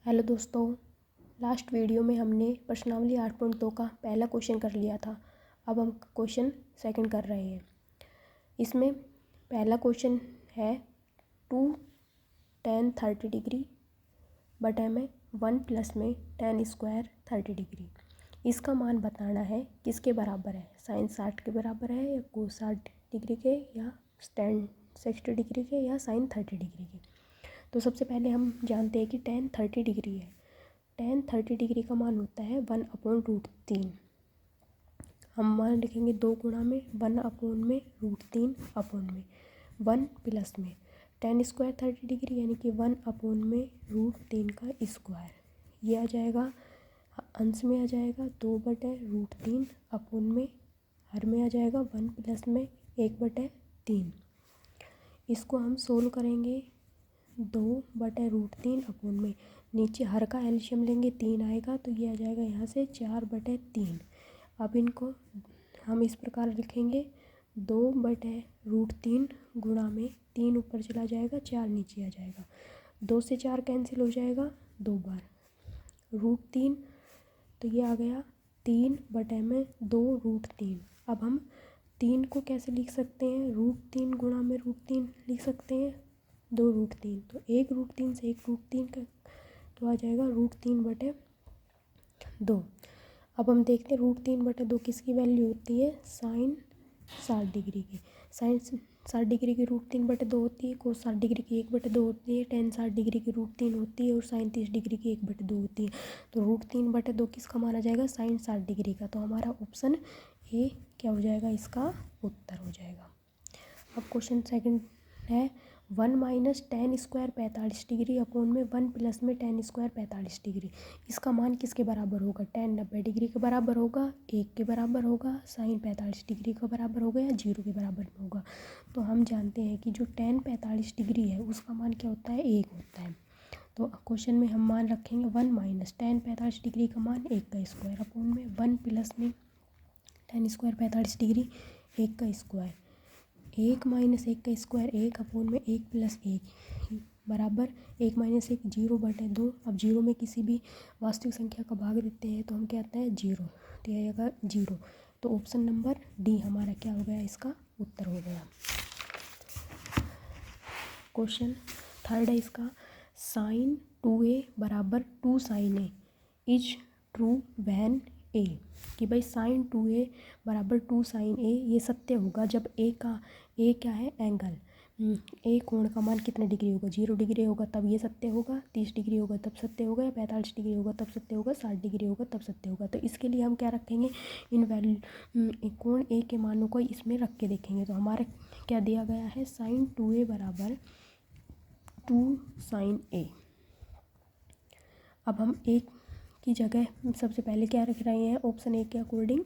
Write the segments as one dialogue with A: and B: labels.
A: Hello दोस्तों, last video में हमने प्रश्नावली 8.2 का पहला क्वेश्चन कर लिया था। अब हम क्वेश्चन सेकंड कर रहे हैं। इसमें पहला क्वेश्चन है 2 tan 30 डिग्री बटे में 1 प्लस में tan स्क्वायर 30 डिग्री। इसका मान बताना है किसके बराबर है, साइन 60 के बराबर है या कोस 60 डिग्री के या tan 60 डिग्री के या साइन 30 डिग्री के। तो सबसे पहले हम जानते हैं कि tan 30 डिग्री है। tan 30 डिग्री का मान होता है 1/√3। हम मान लिखेंगे 2 गुणा में 1/में √3 अपॉन में 1 प्लस में tan स्क्वायर 30 डिग्री यानी कि 1/में √3 का स्क्वायर। ये आ जाएगा, अंश में आ जाएगा 2/√3 अपॉन में, हर में आ जाएगा 1 प्लस में 1/3। इसको हम सोल्व करेंगे 2/√3 अपॉन में, नीचे हर का एलसीएम लेंगे 3 आएगा तो ये आ जाएगा यहाँ से 4/3। अब इनको हम इस प्रकार लिखेंगे 2/√3 गुणा में 3 ऊपर चला जाएगा 4 नीचे आ जाएगा, 2 से 4 कैंसिल हो जाएगा 2 बार √3, तो ये आ गया 3/2√3। अब हम 3 को कैसे लिख सकते हैं, √3 गुणा में √3 लिख सकते हैं 2√3, तो 1√3 से 1√3 का तो आ जाएगा √3/2। अब हम देखते हैं √3/2 किसकी वैल्यू होती है, साइन 60 डिग्री की। साइन 60 डिग्री की √3/2 होती है, कोस 60 डिग्री की 1/2 होती है, tan 60 डिग्री की √3 होती है और साइन 30 डिग्री की 1/2 होती है। तो √3/2 किसका माना जाएगा, साइन 60 डिग्री का। तो हमारा ऑप्शन ए क्या हो जाएगा, इसका उत्तर हो जाएगा। अब क्वेश्चन सेकंड है 1 minus tan square 45 degree upon में 1 प्लस में tan स्क्वायर 45 डिग्री। इसका मान किसके बराबर होगा, tan 90 डिग्री के बराबर होगा, 1 के बराबर होगा, साइन 45 डिग्री के बराबर होगा या 0 के बराबर होगा। तो हम जानते हैं कि जो tan 45 डिग्री है उसका मान क्या होता है, 1 होता है। तो क्वेश्चन में हम मान रखेंगे 1 माइनस tan 45 डिग्री का मान 1 का स्क्वायर अपॉन में 1 प्लस में tan स्क्वायर 45 डिग्री 1 का स्क्वायर, 1 माइनस 1 का स्क्वायर 1 अपॉन में 1 प्लस 1 बराबर 1 माइनस 1 0/2। अब 0 में किसी भी वास्तविक संख्या का भाग देते हैं तो हम क्या आता है 0, तो यह आएगा 0। तो ऑप्शन नंबर डी हमारा क्या हो गया, इसका उत्तर हो गया। क्वेश्चन थर्ड है इसका, साइन 2a बराबर 2 sine a is true when a, कि भाई साइन 2a बराबर 2 साइन a ये सत्य होगा जब a क्या है, एंगल a कोण का मान कितना डिग्री होगा, 0 डिग्री होगा तब ये सत्य होगा, 30 डिग्री होगा तब सत्य होगा, या 45 डिग्री होगा तब सत्य होगा, 60 डिग्री होगा तब सत्य होगा। तो इसके लिए हम क्या रखेंगे, इन वैल्यू कोण a के मानों को इसमें रख के देखेंगे। तो हमारा क्या दिया गया है, साइन 2a बराबर 2 साइन a। अब हम एक की जगह सबसे पहले क्या रख रहे हैं, ऑप्शन ए के अकॉर्डिंग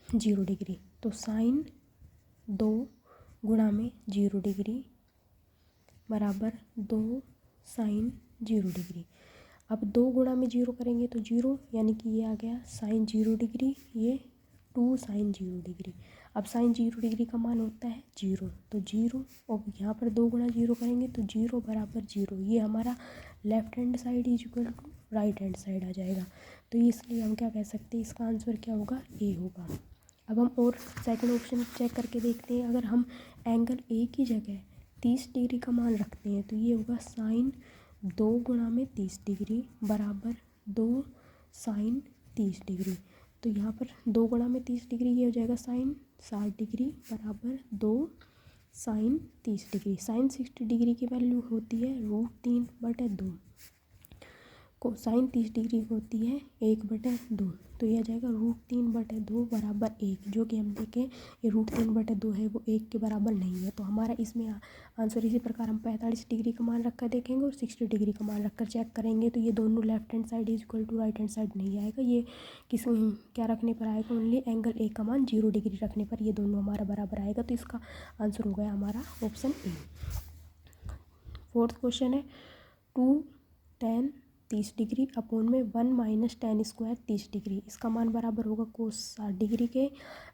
A: 0 डिग्री, तो साइन 2 गुणा में 0 डिग्री बराबर 2 साइन 0 डिग्री। अब 2 गुणा में 0 करेंगे तो 0, यानी कि ये आ गया साइन 0 डिग्री, ये 2 साइन 0 डिग्री। अब साइन 0 डिग्री का मान होता है 0, तो 0 और यहाँ पर 2 गुणा 0 करेंगे तो 0 बराबर 0। ये हमारा left hand side is equal to right hand side आ जाएगा। तो इसलिए हम क्या कह सकते हैं, इसका आंसर क्या होगा, ए होगा। अब हम और सेकंड ऑप्शन चेक करके देखते हैं। अगर हम एंगल ए की जगह 30 डिग्री का मान रखते हैं तो ये होगा साइन 2 गुणा में 30 डिग्री बराबर 2 साइन 30 डिग्री। तो यहाँ पर 2 गुणा में 30 डिग्री ये हो जाएगा साइन 60 डिग्री बराबर 2 साइन 30 डिग्री। साइन 60 डिग्री की वैल्यू होती है √3/2, को साइन 30 डिग्री होती है 1/2। तो यह आ जाएगा √3/2 बराबर 1, जो कि हम देखें ये √3/2 है वो 1 के बराबर नहीं है। तो हमारा इसमें आंसर इसी प्रकार हम 45 डिग्री का मान रख कर देखेंगे और 60 डिग्री का मान रख कर चेक करेंगे तो ये दोनों left hand side is equal to right hand side नहीं आएगा। ये किस क्या रखने पर आएगा, ओनली एंगल ए का मान 0 डिग्री रखने पर ये दोनों हमारा बराबर आएगा। तो इसका आंसर हो गया हमारा ऑप्शन ए। फोर्थ क्वेश्चन है 2 tan 30 डिग्री अपॉन में 1 माइनस tan स्क्वायर 30 डिग्री। इसका मान बराबर होगा कोस 60 डिग्री के,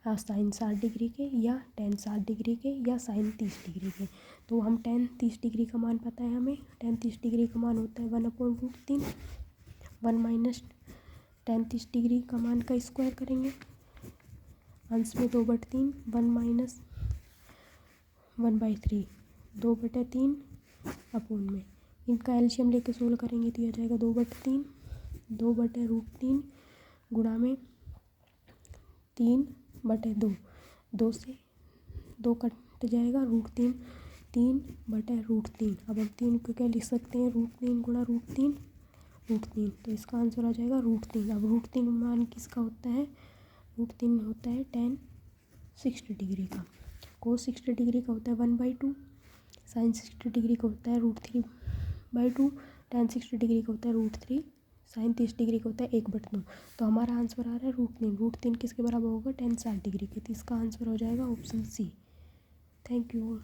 A: साइन 60 डिग्री के, या tan 60 डिग्री के, या साइन 30 डिग्री के। तो हम tan 30 डिग्री का मान पता है हमें, tan 30 डिग्री का मान होता है 1/√3 1 माइनस टेन 30 डिग्री का मान का स्क्वायर करेंगे, अंश में 2/3, 1 माइनस 1/3, 2/3 अपूर्ण में। इनका एलसीएम लेके सोल्व करेंगे तो यह जाएगा 2/3, 2/√3 गुणा में 3/2, 2 से 2 कट जाएगा, √3, 3/√3। अब हम 3 को क्या लिख सकते हैं, √3 गुणा √3, √3, तो इसका आंसर आ जाएगा √3। अब √3 मान किसका होता है, √3 होता है tan 60 डिग्री का, cos 60 डिग्री का होता है 1/2, sin 60 डिग्री का होता है √3/2, tan 60 डिग्री का होता है √3, sin 30 डिग्री का होता है 1/2। तो हमारा आंसर आ रहा है √3। √3 किसके बराबर होगा, tan 60 डिग्री के, तो इसका आंसर हो जाएगा ऑप्शन सी। Thank you.